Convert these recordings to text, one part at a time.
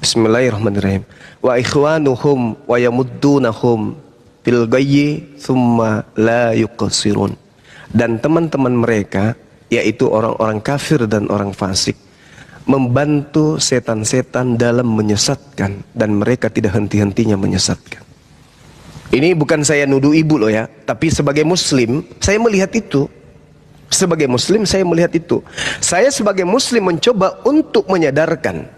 Bismillahirrahmanirrahim. Wa ikhwanuhum wa yamuddunahum fil ghayyi thumma la yuqsirun. Dan teman-teman mereka, yaitu orang-orang kafir dan orang fasik, membantu setan-setan dalam menyesatkan, dan mereka tidak henti-hentinya menyesatkan. Ini bukan saya nuduh ibu loh ya, tapi sebagai muslim saya melihat itu. Sebagai muslim saya melihat itu. Saya sebagai muslim mencoba untuk menyadarkan,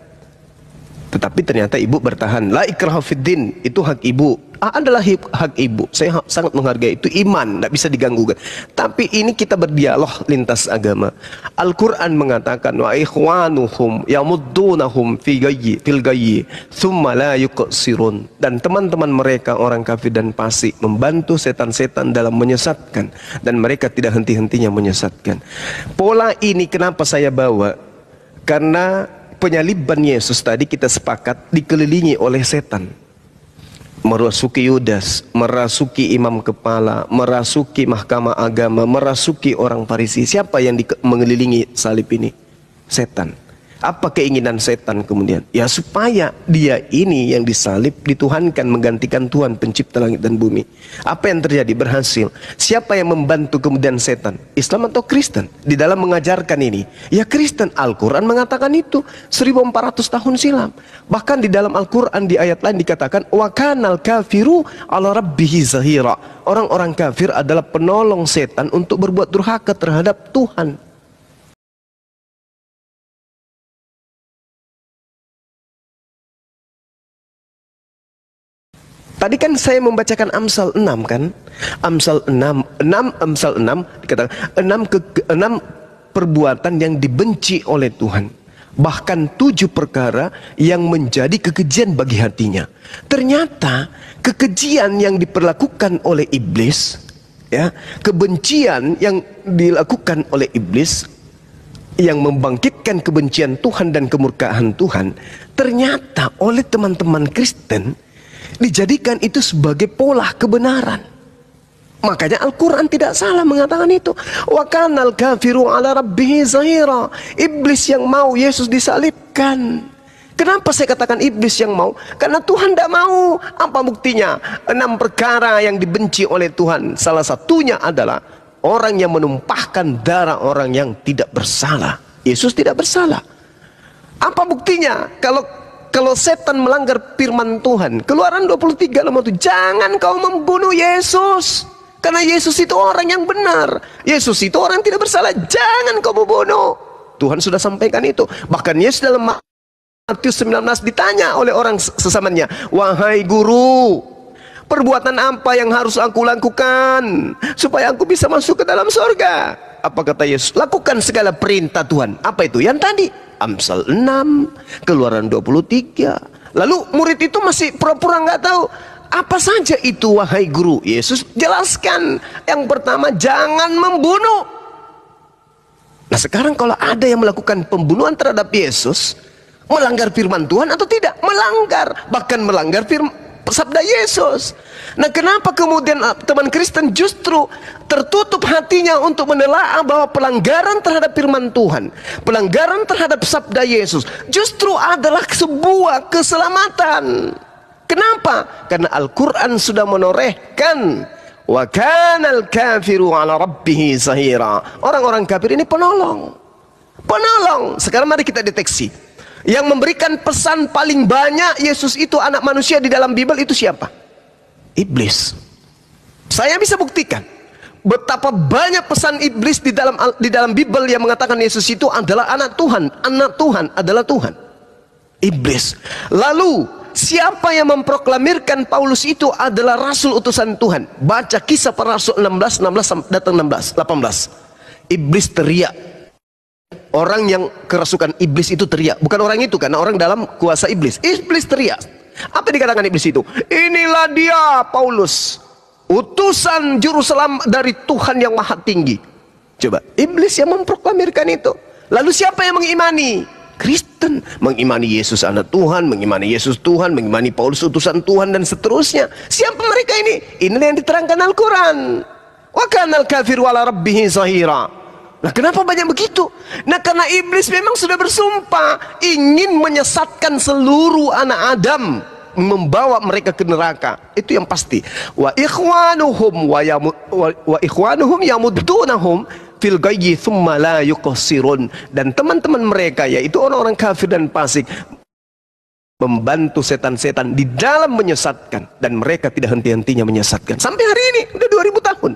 tetapi ternyata ibu bertahan. La ikraha fiddin, itu hak ibu. Adalah hak ibu. Saya sangat menghargai itu, iman, tidak bisa diganggu. Tapi ini kita berdialog lintas agama. Al-Quran mengatakan wa ikhwanuhum yamuddunahum fil ghayyi thumma la yuqsirun. Dan teman-teman mereka orang kafir dan fasik membantu setan-setan dalam menyesatkan, dan mereka tidak henti-hentinya menyesatkan. Pola ini kenapa saya bawa? Karena penyaliban Yesus tadi kita sepakat dikelilingi oleh setan. Merasuki Yudas, merasuki imam kepala, merasuki mahkamah agama, merasuki orang Farisi. Siapa yang mengelilingi salib ini? Setan. Apa keinginan setan kemudian? Ya supaya dia ini yang disalib dituhankan, menggantikan Tuhan pencipta langit dan bumi. Apa yang terjadi? Berhasil. Siapa yang membantu kemudian setan? Islam atau Kristen? Di dalam mengajarkan ini, ya Kristen. Al-Quran mengatakan itu 1400 tahun silam. Bahkan di dalam Al-Quran di ayat lain dikatakan wa kanal kafiru ala rabbihi zahira. Orang-orang kafir adalah penolong setan untuk berbuat durhaka terhadap Tuhan. Tadi kan saya membacakan Amsal 6 kan? Amsal 6 dikatakan 6 perbuatan yang dibenci oleh Tuhan. Bahkan 7 perkara yang menjadi kekejian bagi hatinya. Ternyata kekejian yang diperlakukan oleh iblis, ya, kebencian yang dilakukan oleh iblis yang membangkitkan kebencian Tuhan dan kemurkaan Tuhan, ternyata oleh teman-teman Kristen dijadikan itu sebagai pola kebenaran. Makanya Al-Quran tidak salah mengatakan itu. Wa kanal kafiru ala rabbihi zahira. Iblis yang mau Yesus disalibkan. Kenapa saya katakan iblis yang mau? Karena Tuhan tidak mau. Apa buktinya? 6 perkara yang dibenci oleh Tuhan. Salah satunya adalah orang yang menumpahkan darah orang yang tidak bersalah. Yesus tidak bersalah. Apa buktinya? Kalau setan melanggar firman Tuhan, Keluaran 23 lemah 1, jangan kau membunuh Yesus. Karena Yesus itu orang yang benar. Yesus itu orang yang tidak bersalah. Jangan kau membunuh. Tuhan sudah sampaikan itu. Bahkan Yesus dalam Matius 19 ditanya oleh orang sesamanya, wahai guru, perbuatan apa yang harus aku lakukan supaya aku bisa masuk ke dalam surga? Apa kata Yesus? Lakukan segala perintah Tuhan. Apa itu? Yang tadi Amsal 6, Keluaran 23. Lalu murid itu masih pura-pura nggak tahu. Apa saja itu wahai guru? Yesus jelaskan. Yang pertama, jangan membunuh. Nah sekarang kalau ada yang melakukan pembunuhan terhadap Yesus, melanggar firman Tuhan atau tidak? Melanggar. Bahkan melanggar sabda Yesus. Nah kenapa kemudian teman Kristen justru tertutup hatinya untuk menelaah bahwa pelanggaran terhadap firman Tuhan, pelanggaran terhadap sabda Yesus justru adalah sebuah keselamatan. Kenapa? Karena Al-Quran sudah menorehkan wa kanal kafiru ala rabbihi zahira. Orang-orang kafir ini penolong. Penolong. Sekarang mari kita deteksi. Yang memberikan pesan paling banyak Yesus itu anak manusia di dalam Bible itu siapa? Iblis. Saya bisa buktikan betapa banyak pesan iblis di dalam Bible yang mengatakan Yesus itu adalah anak Tuhan. Anak Tuhan adalah Tuhan. Iblis. Lalu siapa yang memproklamirkan Paulus itu adalah rasul utusan Tuhan? Baca Kisah Para Rasul 16 datang 18. Iblis teriak. Orang yang kerasukan iblis itu teriak. Bukan orang itu, karena orang dalam kuasa iblis. Iblis teriak. Apa dikatakan iblis itu? Inilah dia Paulus, utusan juru selamat dari Tuhan yang maha tinggi. Coba, iblis yang memproklamirkan itu. Lalu siapa yang mengimani? Kristen. Mengimani Yesus anak Tuhan, mengimani Yesus Tuhan, mengimani Paulus utusan Tuhan, dan seterusnya. Siapa mereka ini? Inilah yang diterangkan Al-Quran. Wa kanal kafir wala rabbihi zahira. Nah, kenapa banyak begitu? Nah, karena iblis memang sudah bersumpah ingin menyesatkan seluruh anak Adam, membawa mereka ke neraka. Itu yang pasti. Wa ikhwanuhum yamuddunahum fil ghayyi thumma la yuqsirun. Dan teman-teman mereka, yaitu orang-orang kafir dan fasik, membantu setan-setan di dalam menyesatkan, dan mereka tidak henti-hentinya menyesatkan sampai hari ini. Udah 2000 tahun.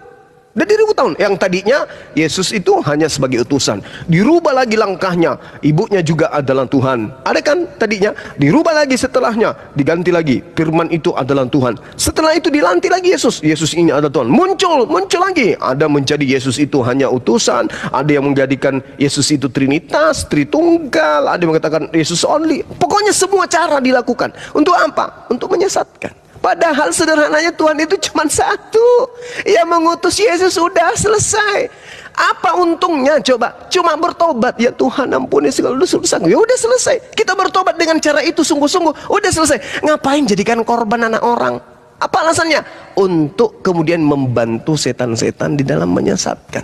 Udah 2000 tahun. Yang tadinya Yesus itu hanya sebagai utusan, dirubah lagi langkahnya, ibunya juga adalah Tuhan. Ada kan tadinya? Dirubah lagi setelahnya, diganti lagi, firman itu adalah Tuhan. Setelah itu dilantik lagi Yesus, Yesus ini adalah Tuhan. Muncul lagi, ada menjadi Yesus itu hanya utusan, ada yang menjadikan Yesus itu Trinitas, Tritunggal, ada yang mengatakan Yesus only. Pokoknya semua cara dilakukan. Untuk apa? Untuk menyesatkan. Padahal sederhananya Tuhan itu cuma satu. Yang mengutus Yesus sudah selesai. Apa untungnya coba? Cuma bertobat. Ya Tuhan, ampuni segala dosa-dosa. Ya udah selesai. Kita bertobat dengan cara itu sungguh-sungguh, udah selesai. Ngapain jadikan korban anak orang? Apa alasannya? Untuk kemudian membantu setan-setan di dalam menyesatkan.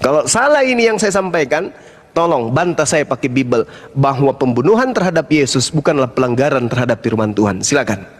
Kalau salah ini yang saya sampaikan, tolong bantah saya pakai Bible bahwa pembunuhan terhadap Yesus bukanlah pelanggaran terhadap firman Tuhan. Silakan.